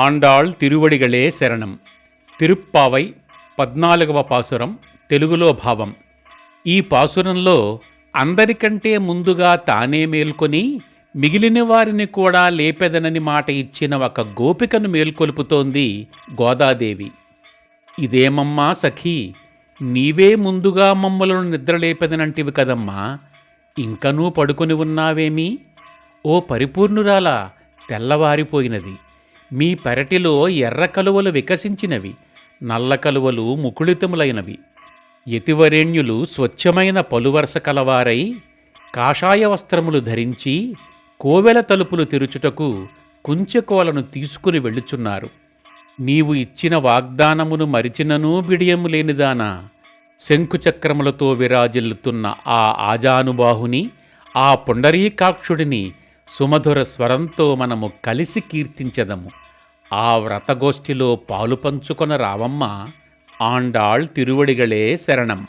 ఆండాళ్ తిరువడిగళే శరణం. తిరుప్పావై 14వ పాసురం. తెలుగులో భావం. ఈ పాసురంలో అందరికంటే ముందుగా తానే మేల్కొని మిగిలిన వారిని కూడా లేపెదనని మాట ఇచ్చిన ఒక గోపికను మేల్కొలుపుతోంది గోదాదేవి. ఇదేమమ్మా సఖీ, నీవే ముందుగా మమ్మలను నిద్రలేపెదనంటివి కదమ్మా, ఇంకనూ పడుకొని ఉన్నావేమీ? ఓ పరిపూర్ణురాలా, తెల్లవారిపోయినది. మీ పెరటిలో ఎర్ర కలువలు వికసించినవి, నల్ల కలువలు ముకుళితములైనవి. యతివరేణ్యులు స్వచ్ఛమైన పలువరస కలవారై కాషాయ వస్త్రములు ధరించి కోవెల తలుపులు తెరుచుటకు కుంచెకోలను తీసుకుని వెళ్ళుచున్నారు. నీవు ఇచ్చిన వాగ్దానమును మరిచిననూ బిడియము లేనిదానా, శంకుచక్రములతో విరాజిల్లుతున్న ఆ ఆజానుబాహుని, ఆ పుండరీకాక్షుడిని సుమధుర స్వరంతో మనము కలిసి కీర్తించెదము. ఆ వ్రతగోష్ఠిలో పాలు పంచుకొన రావమ్మ. ఆండాళ్ తిరువడిగళే శరణం.